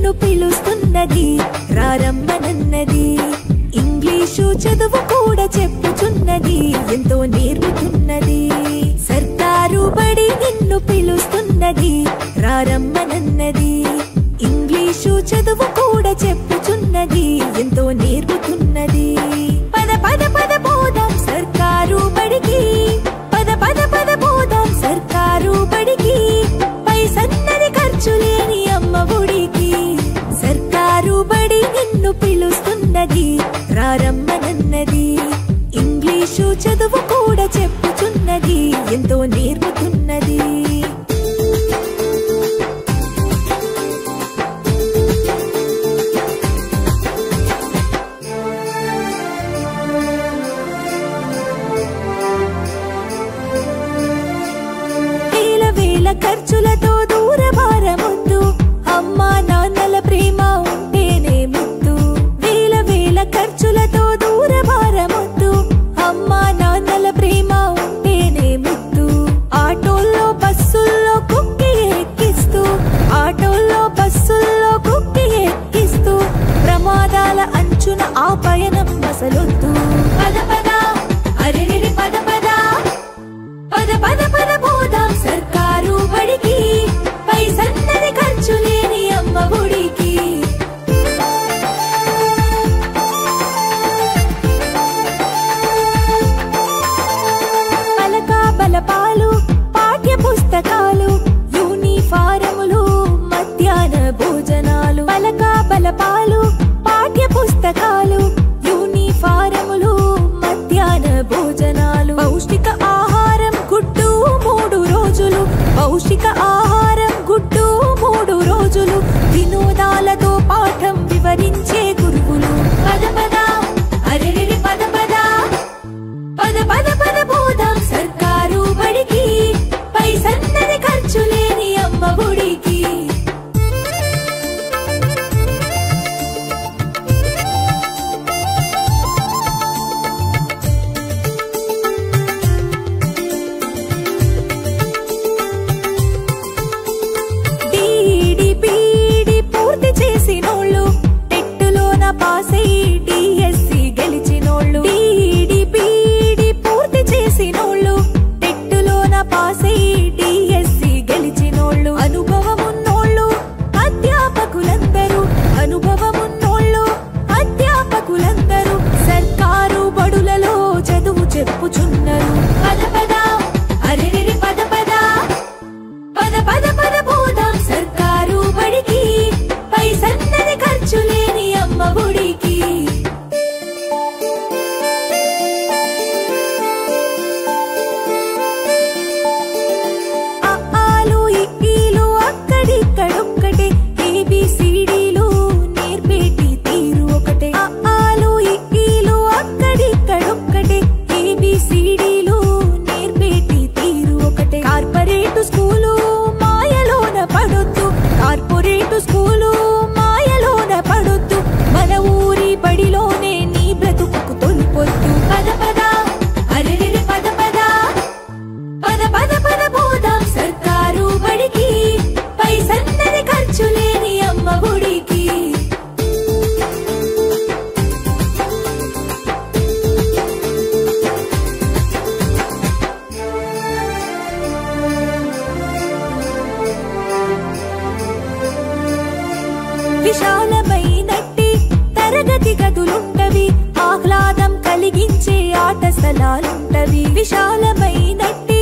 నిన్ను పిలుస్తున్నది రారమ్మనన్నది ఇంగ్లీషు చదువు కూడా చెప్పుచున్నది ఎంతో నేర్పుతున్నది సర్కారు బడి నిన్ను పిలుస్తున్నది రారమ్మనన్నది ఇంగ్లీషు చదువు కూడా చెప్పుచున్నది ఎంతో నేర్పుతున్నది పద పద పద పోదాం సర్కారు బడికి పద పద పద పోదాం సర్కారు బడికి పైసన్నది ఖర్చు లేని అమ్మ ఒడికి సర్కారు బడి నిన్ను పిలుస్తున్నది రారమ్మనన్నది ఇంగ్లీషు చదువు కూడా చెప్పుచున్నది ఎంతో నేర్పుతున్నది ఖర్చులతో దూరభారమొద్దు అమ్మా నాన్నల ప్రేమ ఉంటేనే ముద్దు వేల వేల ఖర్చులతో దూరభారమొద్దు అమ్మా నాన్నల ప్రేమ ఉంటేనే ముద్దు ఆటోల్లో బస్సుల్లో కుక్కి ఎక్కిస్తూ ఆటోల్లో బస్సుల్లో కుక్కి ఎక్కిస్తూ ప్రమాదాల అంచున ఆ పయనం మసలొద్దు పద పద అరెరెరి పద పద పద పద పద పోదాం సర్కారు బడికి పైసన్నది ఖర్చు లేని అమ్మ ఒడికి పలక బలపాలు పాఠ్య పుస్తకాలు యూనిఫారములు మధ్యాహ్న భోజనాలు పలక బలపాలు పాఠ్య పుస్తకాలు యూనిఫారములు మధ్యాహ్న భోజనాలు పౌష్టిక ఆహారం గుడ్డు 3 రోజులు పౌష్టిక ఆహారం గుడ్డు 3 రోజులు వినోదాలతో పాఠం వివరించే గురువులు పద పద అరెరెరి పద పద పద పద పద పోదాం సర్కారు బడికి పైసన్నది ఖర్చు లేని అమ్మ ఒడికి చెప్పుచున్నారు పద పద అరెరెరి పద పద పద పద పద పోదాం సర్కారు బడికి పైసన్నది ఖర్చు లేని అమ్మ ఒడికి ఆలు ఇక్కీలు అక్కడిక్కడొక్కటే ఏబిసిడీలు నేర్పేటి తీరు ఒకటే ఆలు ఇక్కీలు అక్కడిక్కడొక్కటే ఏబిసిడీలు నేర్పేటి తీరు ఒకటే కార్పొరేట్ స్కూలు మాయలోన పడొద్దు కార్పొరేట్ స్కూలు మాయలోన పడొద్దు మన ఊరి బడిలోనే నీ బ్రతుకు తొలిపొద్దు పద పద అరెరెరి పద పద పద పద పద పోదాం సర్కారు బడికి పైసన్నది ఖర్చు లేని అమ్మ ఒడికి విశాలమైనట్టి తరగతి గదులుంటవి ఆహ్లాదం కలిగించే ఆట స్థలాలుంటవి విశాలమైనట్టి